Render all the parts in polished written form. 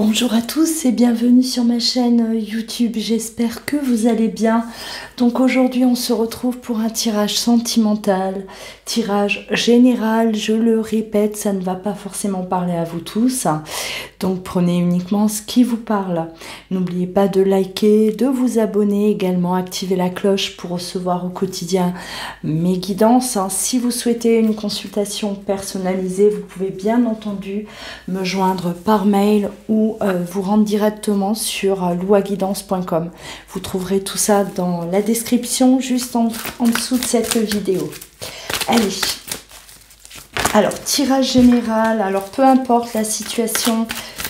Bonjour à tous et bienvenue sur ma chaîne YouTube, j'espère que vous allez bien. Donc aujourd'hui on se retrouve pour un tirage sentimental, tirage général, je le répète, ça ne va pas forcément parler à vous tous. Donc prenez uniquement ce qui vous parle. N'oubliez pas de liker, de vous abonner, également activer la cloche pour recevoir au quotidien mes guidances. Si vous souhaitez une consultation personnalisée, vous pouvez bien entendu me joindre par mail ou vous rendre directement sur louaguidance.com. Vous trouverez tout ça dans la description juste en dessous de cette vidéo. Allez, alors tirage général, alors peu importe la situation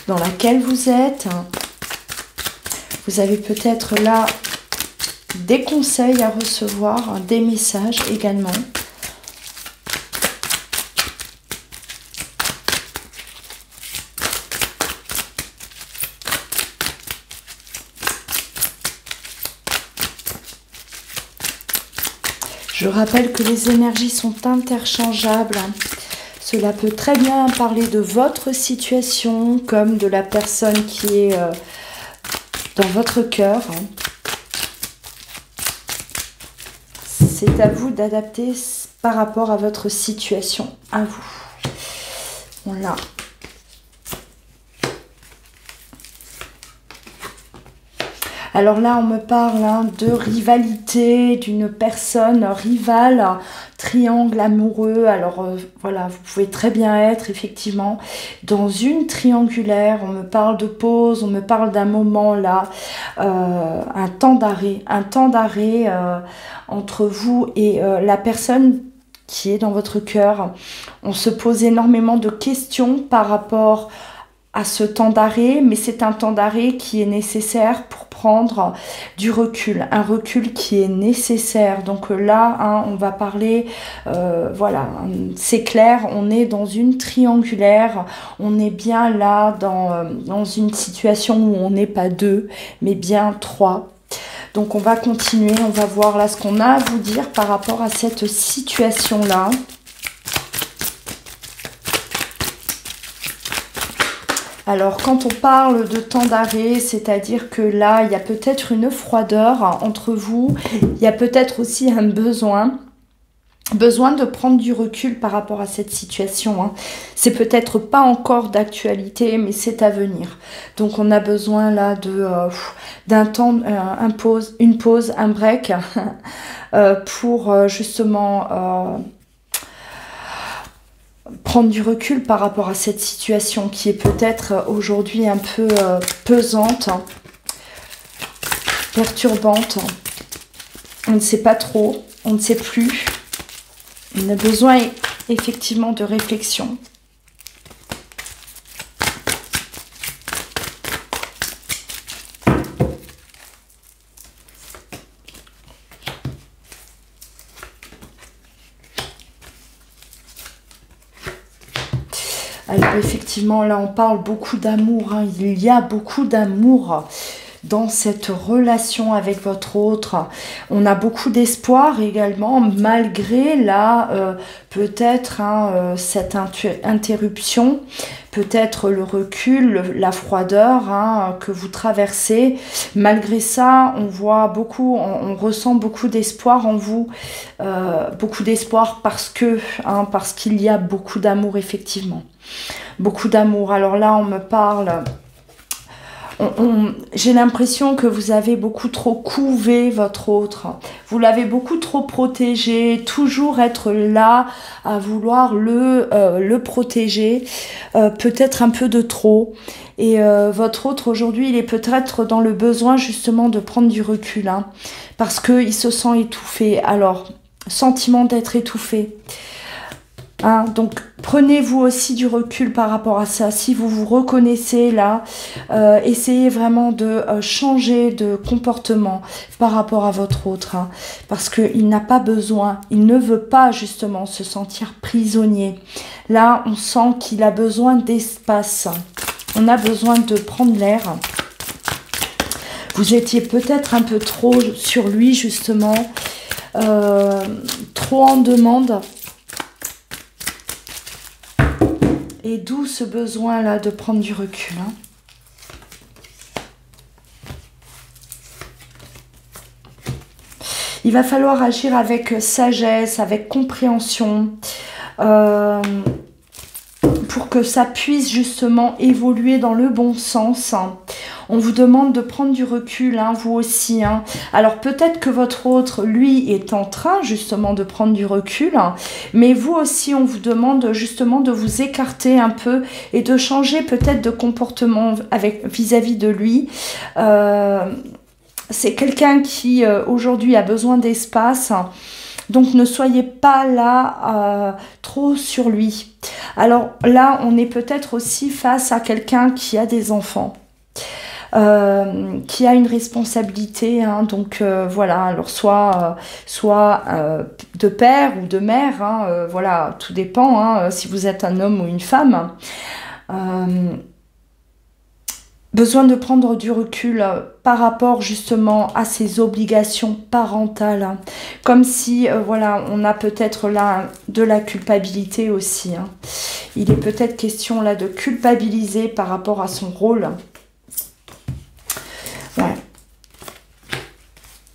dans laquelle vous êtes, vous avez peut-être là des conseils à recevoir, des messages également. Je rappelle que les énergies sont interchangeables. Cela peut très bien parler de votre situation comme de la personne qui est dans votre cœur. C'est à vous d'adapter par rapport à votre situation, à vous. Voilà. Alors là, on me parle de rivalité, d'une personne rivale, triangle amoureux. Alors voilà, vous pouvez très bien être effectivement dans une triangulaire. On me parle de pause, on me parle d'un moment là, un temps d'arrêt entre vous et la personne qui est dans votre cœur. On se pose énormément de questions par rapport à ce temps d'arrêt, mais c'est un temps d'arrêt qui est nécessaire pour prendre du recul, un recul qui est nécessaire. Donc là, on va parler, voilà, c'est clair, on est dans une triangulaire, on est bien là dans une situation où on n'est pas deux, mais bien trois. Donc on va continuer, on va voir là ce qu'on a à vous dire par rapport à cette situation-là. Alors, quand on parle de temps d'arrêt, c'est-à-dire que là, il y a peut-être une froideur entre vous. Il y a peut-être aussi un besoin de prendre du recul par rapport à cette situation. C'est peut-être pas encore d'actualité, mais c'est à venir. Donc, on a besoin là d'un temps, une pause, un break pour justement prendre du recul par rapport à cette situation qui est peut-être aujourd'hui un peu pesante, perturbante. On ne sait pas trop, on ne sait plus. On a besoin effectivement de réflexion. Alors effectivement, là on parle beaucoup d'amour, il y a beaucoup d'amour dans cette relation avec votre autre. On a beaucoup d'espoir également, malgré là peut-être cette interruption, peut-être le recul, la froideur que vous traversez. Malgré ça, on voit beaucoup, on ressent beaucoup d'espoir en vous, beaucoup d'espoir parce qu'il y a beaucoup d'amour effectivement. Beaucoup d'amour. Alors là, on me parle... J'ai l'impression que vous avez beaucoup trop couvé votre autre. Vous l'avez beaucoup trop protégé, toujours être là à vouloir le protéger, peut-être un peu de trop. Et votre autre aujourd'hui, il est peut-être dans le besoin justement de prendre du recul, parce qu'il se sent étouffé. Alors, sentiment d'être étouffé. Donc prenez-vous aussi du recul par rapport à ça. Si vous vous reconnaissez là, essayez vraiment de changer de comportement par rapport à votre autre, parce qu'il n'a pas besoin, il ne veut pas justement se sentir prisonnier. Là, on sent qu'il a besoin d'espace. On a besoin de prendre l'air. Vous étiez peut-être un peu trop sur lui justement, trop en demande. Et d'où ce besoin-là de prendre du recul. Il va falloir agir avec sagesse, avec compréhension, pour que ça puisse justement évoluer dans le bon sens. On vous demande de prendre du recul, hein, vous aussi. Hein. Alors peut-être que votre autre, lui, est en train justement de prendre du recul, hein, mais vous aussi, on vous demande justement de vous écarter un peu et de changer peut-être de comportement vis-à-vis de lui. C'est quelqu'un qui aujourd'hui a besoin d'espace. Donc ne soyez pas là trop sur lui. Alors là, on est peut-être aussi face à quelqu'un qui a des enfants. Qui a une responsabilité, hein, donc voilà, alors soit de père ou de mère, hein, voilà, tout dépend, hein, si vous êtes un homme ou une femme. Besoin de prendre du recul par rapport justement à ses obligations parentales, hein. Comme si, voilà, on a peut-être là de la culpabilité aussi, hein. Il est peut-être question là de culpabiliser par rapport à son rôle. Ouais.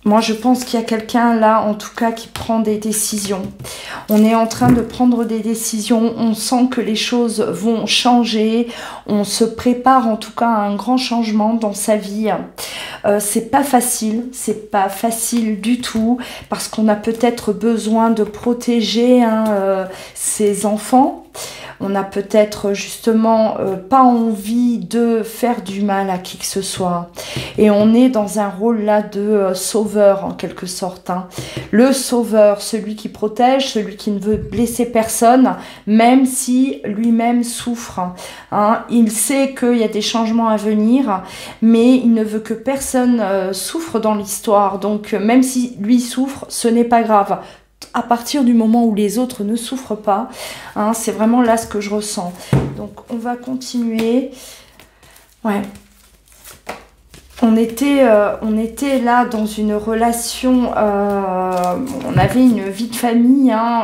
Moi, je pense qu'il y a quelqu'un là, en tout cas, qui prend des décisions. On est en train de prendre des décisions. On sent que les choses vont changer. On se prépare en tout cas à un grand changement dans sa vie. C'est pas facile. C'est pas facile du tout. Parce qu'on a peut-être besoin de protéger, hein, ses enfants. On a peut-être justement pas envie de faire du mal à qui que ce soit. Et on est dans un rôle là de sauveur en quelque sorte, hein. Le sauveur, celui qui protège, celui qui ne veut blesser personne, même si lui-même souffre, hein. Il sait qu'il y a des changements à venir, mais il ne veut que personne souffre dans l'histoire. Donc même si lui souffre, ce n'est pas grave. À partir du moment où les autres ne souffrent pas, hein, c'est vraiment là ce que je ressens. Donc on va continuer. Ouais. On était là dans une relation, on avait une vie de famille, hein,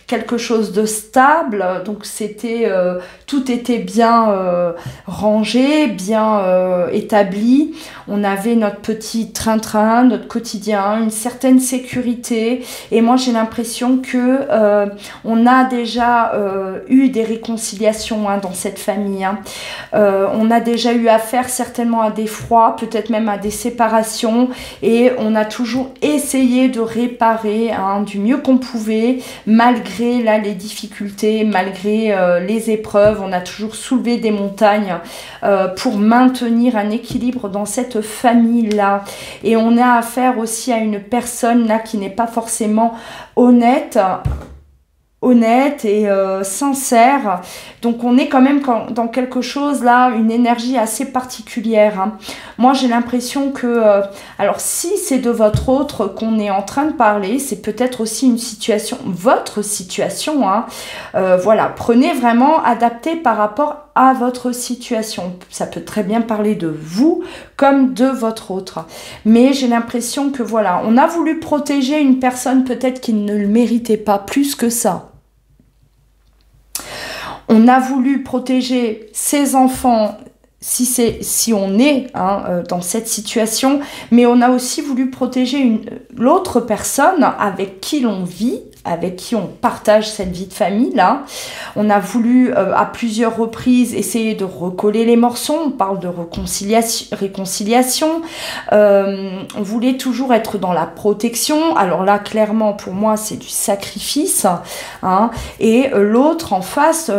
quelque chose de stable, donc c'était, tout était bien rangé, bien établi. On avait notre petit train-train, notre quotidien, une certaine sécurité. Et moi, j'ai l'impression que on a déjà eu des réconciliations, hein, dans cette famille, hein. On a déjà eu affaire certainement à des froids, peut-être même à des séparations, et on a toujours essayé de réparer, hein, du mieux qu'on pouvait, malgré là les difficultés, malgré les épreuves. On a toujours soulevé des montagnes pour maintenir un équilibre dans cette famille là. Et on a affaire aussi à une personne là qui n'est pas forcément honnête et sincère. Donc on est quand même dans quelque chose là, une énergie assez particulière, hein. Moi j'ai l'impression que alors si c'est de votre autre qu'on est en train de parler, c'est peut-être aussi une situation, votre situation, hein. Voilà, prenez vraiment, adaptez par rapport à votre situation. Ça peut très bien parler de vous comme de votre autre, mais j'ai l'impression que voilà, on a voulu protéger une personne peut-être qui ne le méritait pas plus que ça. On a voulu protéger ses enfants si on est, hein, dans cette situation, mais on a aussi voulu protéger l'autre personne avec qui l'on vit, avec qui on partage cette vie de famille là. On a voulu à plusieurs reprises essayer de recoller les morceaux. On parle de réconciliation. On voulait toujours être dans la protection. Alors là, clairement, pour moi, c'est du sacrifice, hein. Et l'autre en face...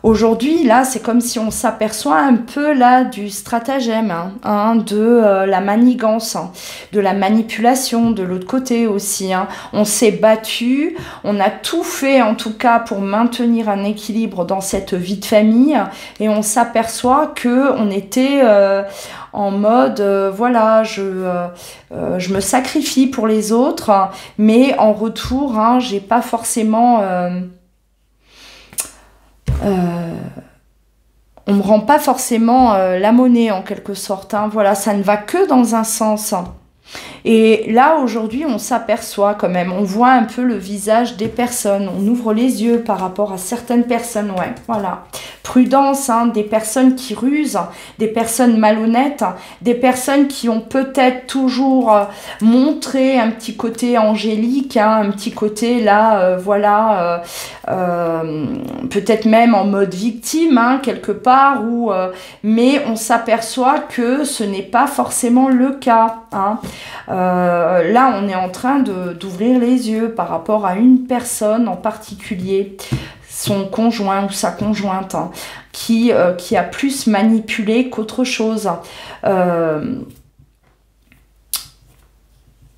Aujourd'hui, là, c'est comme si on s'aperçoit un peu là du stratagème, hein, de la manigance, hein, de la manipulation de l'autre côté aussi, hein. On s'est battu, on a tout fait en tout cas pour maintenir un équilibre dans cette vie de famille, et on s'aperçoit que on était en mode voilà, je me sacrifie pour les autres, mais en retour, hein, j'ai pas forcément... on me rend pas forcément la monnaie en quelque sorte, hein. Voilà, ça ne va que dans un sens. Et là aujourd'hui on s'aperçoit quand même, on voit un peu le visage des personnes, on ouvre les yeux par rapport à certaines personnes, ouais, voilà. Prudence, hein, des personnes qui rusent, des personnes malhonnêtes, des personnes qui ont peut-être toujours montré un petit côté angélique, hein, un petit côté là, voilà, peut-être même en mode victime, hein, quelque part, mais on s'aperçoit que ce n'est pas forcément le cas. Hein. Là, on est en train d'ouvrir les yeux par rapport à une personne en particulier, son conjoint ou sa conjointe, hein, qui a plus manipulé qu'autre chose.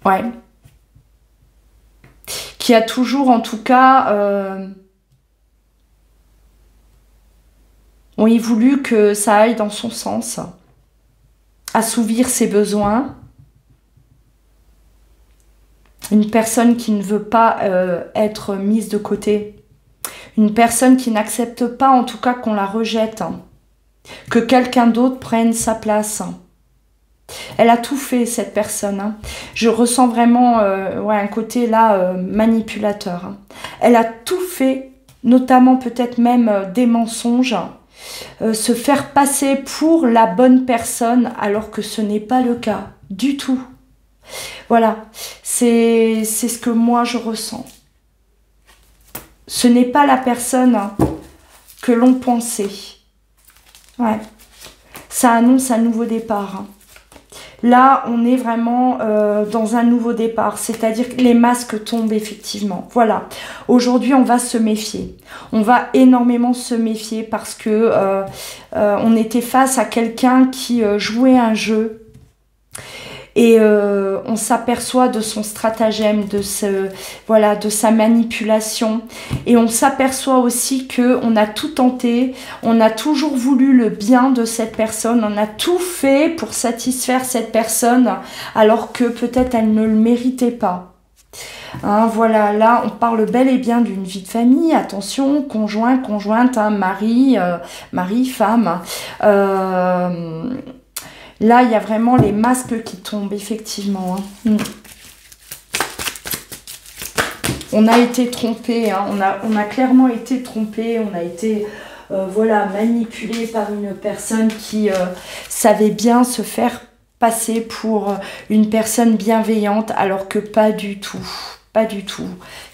Ouais. Qui a toujours, en tout cas, oui, voulu que ça aille dans son sens, assouvir ses besoins. Une personne qui ne veut pas être mise de côté. Une personne qui n'accepte pas, en tout cas, qu'on la rejette. Hein. Que quelqu'un d'autre prenne sa place. Elle a tout fait, cette personne. Hein. Je ressens vraiment ouais, un côté là manipulateur. Hein. Elle a tout fait, notamment peut-être même des mensonges. Se faire passer pour la bonne personne alors que ce n'est pas le cas du tout. Voilà, c'est ce que moi je ressens. Ce n'est pas la personne que l'on pensait. Ouais. Ça annonce un nouveau départ. Hein. Là, on est vraiment dans un nouveau départ, c'est-à-dire que les masques tombent effectivement. Voilà, aujourd'hui, on va se méfier. On va énormément se méfier parce que on était face à quelqu'un qui jouait un jeu. Et on s'aperçoit de son stratagème, de sa manipulation. Et on s'aperçoit aussi qu'on a tout tenté, on a toujours voulu le bien de cette personne, on a tout fait pour satisfaire cette personne, alors que peut-être elle ne le méritait pas. Hein, voilà, là on parle bel et bien d'une vie de famille, attention, conjoint, conjointe, hein, mari, femme. Là, il y a vraiment les masques qui tombent, effectivement. Hein. On a été trompé, hein. On a clairement été trompé, on a été voilà, manipulé par une personne qui savait bien se faire passer pour une personne bienveillante, alors que pas du tout. Pas du tout.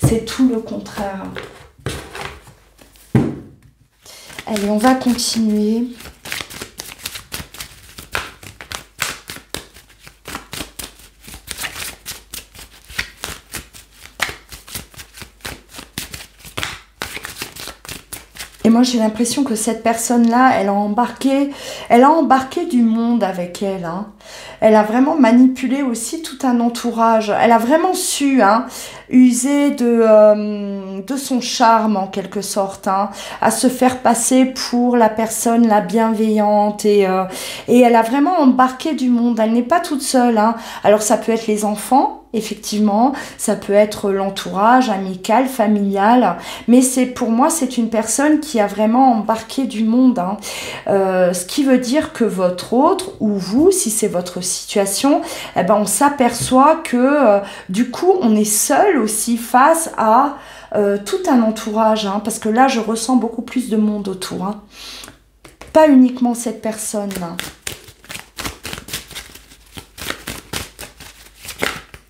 C'est tout le contraire. Allez, on va continuer. Et moi, j'ai l'impression que cette personne-là, elle a embarqué du monde avec elle. Hein. Elle a vraiment manipulé aussi tout un entourage. Elle a vraiment su user de son charme, en quelque sorte, hein, à se faire passer pour la personne la bienveillante. Et elle a vraiment embarqué du monde. Elle n'est pas toute seule. Hein. Alors, ça peut être les enfants. Effectivement, ça peut être l'entourage amical, familial, mais pour moi, c'est une personne qui a vraiment embarqué du monde. Hein. Ce qui veut dire que votre autre, ou vous, si c'est votre situation, eh ben, on s'aperçoit que du coup, on est seul aussi face à tout un entourage, hein, parce que là, je ressens beaucoup plus de monde autour. Hein. Pas uniquement cette personne. Hein.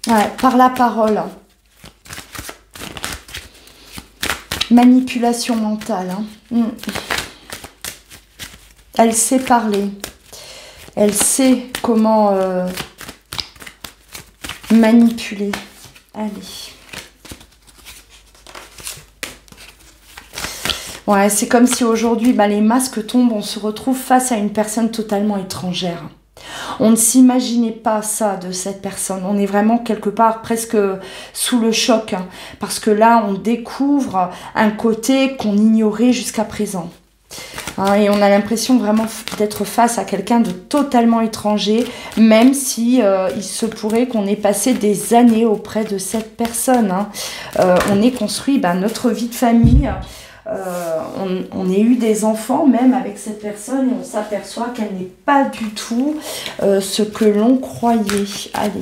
Ouais, par la parole. Manipulation mentale. Hein. Elle sait parler. Elle sait comment manipuler. Allez. Ouais, c'est comme si aujourd'hui, les masques tombent, on se retrouve face à une personne totalement étrangère. On ne s'imaginait pas ça de cette personne. On est vraiment quelque part presque sous le choc. Hein, parce que là, on découvre un côté qu'on ignorait jusqu'à présent. Hein, et on a l'impression vraiment d'être face à quelqu'un de totalement étranger, même si il se pourrait qu'on ait passé des années auprès de cette personne. Hein. On ait construit notre vie de famille. On ait eu des enfants même avec cette personne et on s'aperçoit qu'elle n'est pas du tout ce que l'on croyait. Allez.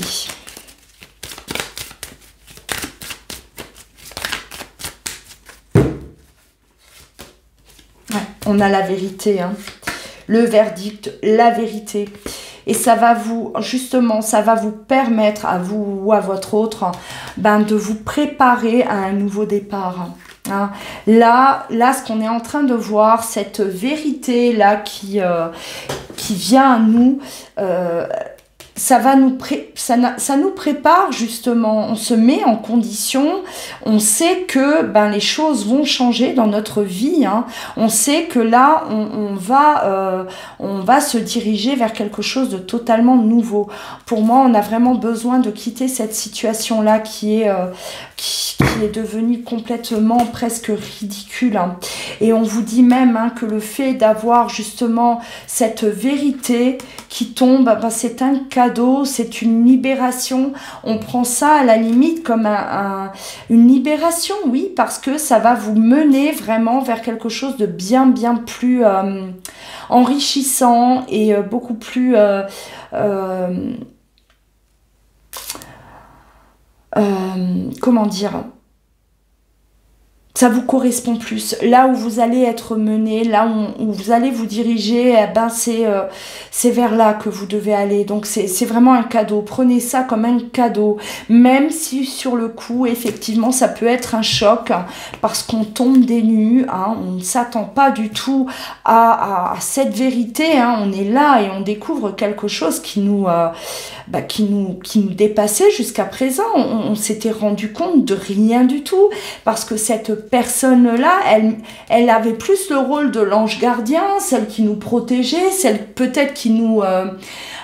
Ouais. On a la vérité, hein. Le verdict, la vérité. Et ça va vous, justement, ça va vous permettre à vous ou à votre autre de vous préparer à un nouveau départ. Hein. Là, ce qu'on est en train de voir, cette vérité-là qui vient à nous, ça nous prépare justement, on se met en condition, on sait que les choses vont changer dans notre vie, hein. On sait que là on va se diriger vers quelque chose de totalement nouveau. Pour moi, on a vraiment besoin de quitter cette situation là qui est devenue complètement presque ridicule, hein. Et on vous dit même, hein, que le fait d'avoir justement cette vérité qui tombe, c'est un cadeau, c'est une libération. On prend ça à la limite comme une libération, oui, parce que ça va vous mener vraiment vers quelque chose de bien plus enrichissant et beaucoup plus comment dire, ça vous correspond plus. Là où vous allez être mené, là où vous allez vous diriger, c'est vers là que vous devez aller. Donc c'est vraiment un cadeau. Prenez ça comme un cadeau. Même si sur le coup, effectivement, ça peut être un choc parce qu'on tombe des nues. Hein, on ne s'attend pas du tout à cette vérité. Hein, on est là et on découvre quelque chose qui nous dépassait jusqu'à présent. On s'était rendu compte de rien du tout parce que cette personne-là, elle avait plus le rôle de l'ange gardien, celle qui nous protégeait, celle peut-être qui nous...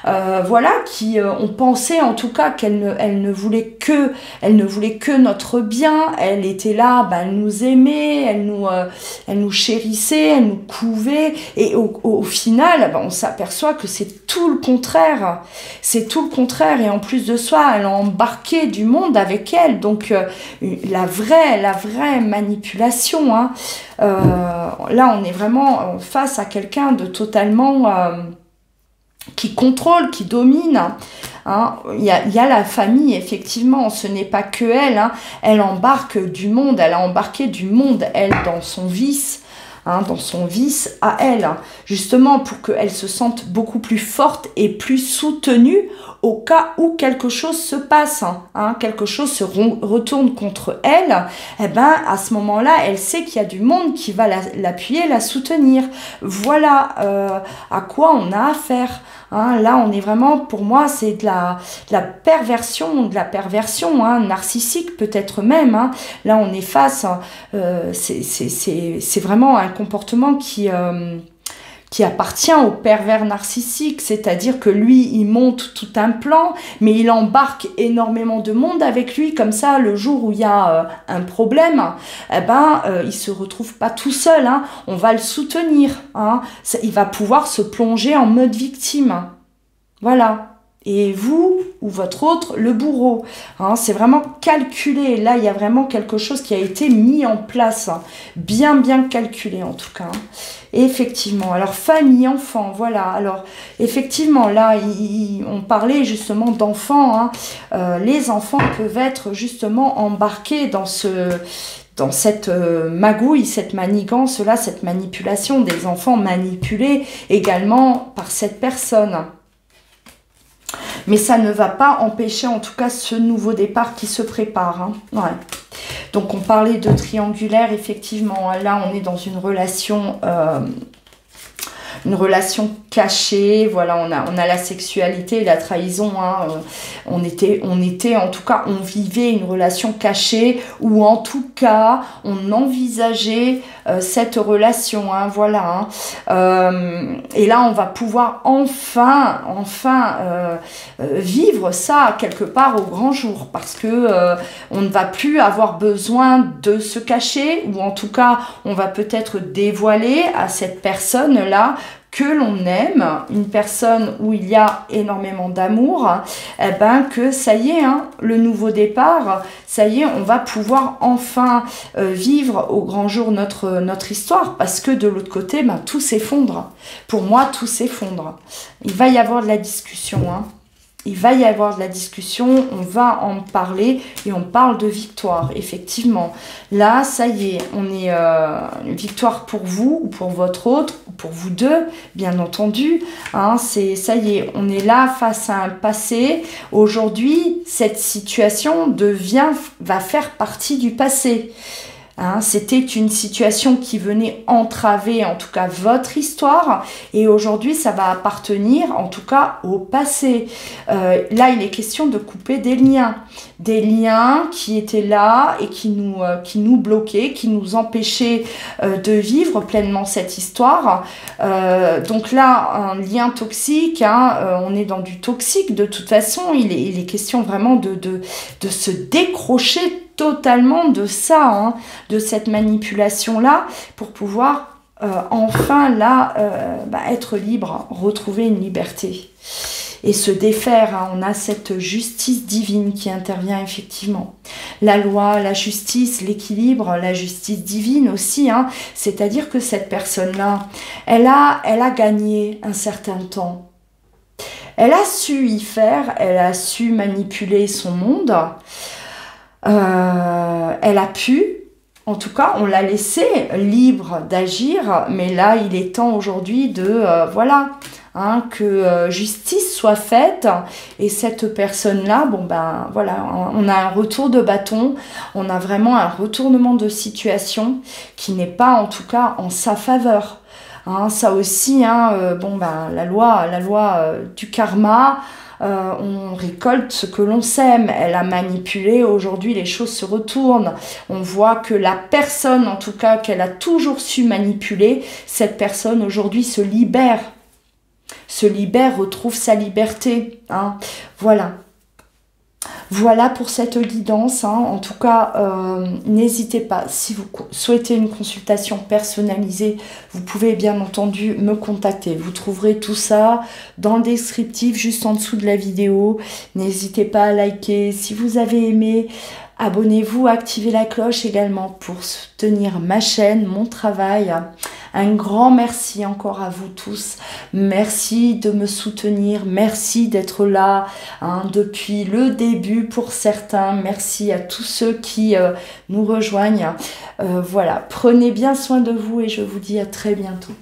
on pensait en tout cas elle ne voulait que notre bien. Elle était là, elle nous aimait, elle nous chérissait, elle nous couvait. Et au final, on s'aperçoit que c'est tout le contraire. C'est tout le contraire. Et en plus de ça, elle a embarqué du monde avec elle. Donc la vraie manipulation. Hein. Là, on est vraiment face à quelqu'un de totalement... qui contrôle, qui domine. Hein. Il y a la famille, effectivement, ce n'est pas que elle. Hein. Elle embarque du monde, elle a embarqué du monde, elle, dans son vice. Hein, dans son vice à elle, hein, justement pour qu'elle se sente beaucoup plus forte et plus soutenue au cas où quelque chose se passe, hein, quelque chose se retourne contre elle. Eh ben, à ce moment-là, elle sait qu'il y a du monde qui va l'appuyer, la soutenir. Voilà à quoi on a affaire. Hein, là, on est vraiment, pour moi, c'est de la perversion, hein, narcissique peut-être même. Hein. Là, on est face, c'est vraiment un comportement qui appartient au pervers narcissique, c'est-à-dire que lui, il monte tout un plan, mais il embarque énormément de monde avec lui, comme ça, le jour où il y a un problème, il se retrouve pas tout seul, hein, on va le soutenir, hein, il va pouvoir se plonger en mode victime, voilà. Et vous, ou votre autre, le bourreau. Hein, c'est vraiment calculé. Là, il y a vraiment quelque chose qui a été mis en place. Hein, bien calculé, en tout cas. Hein. Et effectivement, alors famille, enfant, voilà. Alors, effectivement, là, on parlait justement d'enfants. Hein. Les enfants peuvent être justement embarqués dans cette magouille, cette manigance-là, cette manipulation des enfants manipulés également par cette personne. Mais ça ne va pas empêcher en tout cas ce nouveau départ qui se prépare. Hein. Ouais. Donc on parlait de triangulaire, effectivement. Là on est dans une relation cachée. Voilà, on a la sexualité et la trahison. Hein. On était en tout cas, on vivait une relation cachée ou en tout cas on envisageait cette relation. Hein, voilà. Hein. Et là on va pouvoir enfin vivre ça quelque part au grand jour parce que on ne va plus avoir besoin de se cacher ou en tout cas on va peut-être dévoiler à cette personne là que l'on aime, une personne où il y a énormément d'amour, que ça y est, hein, le nouveau départ, ça y est, on va pouvoir enfin vivre au grand jour notre histoire, parce que de l'autre côté, tout s'effondre. Pour moi, tout s'effondre. Il va y avoir de la discussion, hein. il va y avoir de la discussion, on va en parler et on parle de victoire, effectivement. Là, ça y est, on est une victoire pour vous ou pour votre autre, ou pour vous deux, bien entendu. Hein, ça y est, on est là face à un passé. Aujourd'hui, cette situation va faire partie du passé. Hein, c'était une situation qui venait entraver en tout cas votre histoire et aujourd'hui ça va appartenir en tout cas au passé. Là il est question de couper des liens qui étaient là et qui nous bloquaient, qui nous empêchaient de vivre pleinement cette histoire. Donc là un lien toxique, hein, on est dans du toxique de toute façon, il est question vraiment de se décrocher totalement de ça, hein, de cette manipulation-là, pour pouvoir enfin là être libre, retrouver une liberté et se défaire. Hein. On a cette justice divine qui intervient effectivement. La loi, la justice, l'équilibre, la justice divine aussi. Hein. C'est-à-dire que cette personne-là, elle a gagné un certain temps. Elle a su y faire, elle a su manipuler son monde. Elle a pu, en tout cas on l'a laissé libre d'agir, mais là il est temps aujourd'hui de que justice soit faite et cette personne là, on a un retour de bâton, on a vraiment un retournement de situation qui n'est pas en tout cas en sa faveur. Hein, ça aussi, la loi du karma. On récolte ce que l'on sème. Elle a manipulé, aujourd'hui les choses se retournent. On voit que la personne, en tout cas, qu'elle a toujours su manipuler, cette personne aujourd'hui se libère, retrouve sa liberté. Hein. Voilà pour cette guidance. Hein. En tout cas, n'hésitez pas, si vous souhaitez une consultation personnalisée, vous pouvez bien entendu me contacter. Vous trouverez tout ça dans le descriptif, juste en dessous de la vidéo. N'hésitez pas à liker. Si vous avez aimé, abonnez-vous, activez la cloche également pour soutenir ma chaîne, mon travail. Un grand merci encore à vous tous. Merci de me soutenir. Merci d'être là depuis le début pour certains. Merci à tous ceux qui nous rejoignent. Prenez bien soin de vous et je vous dis à très bientôt.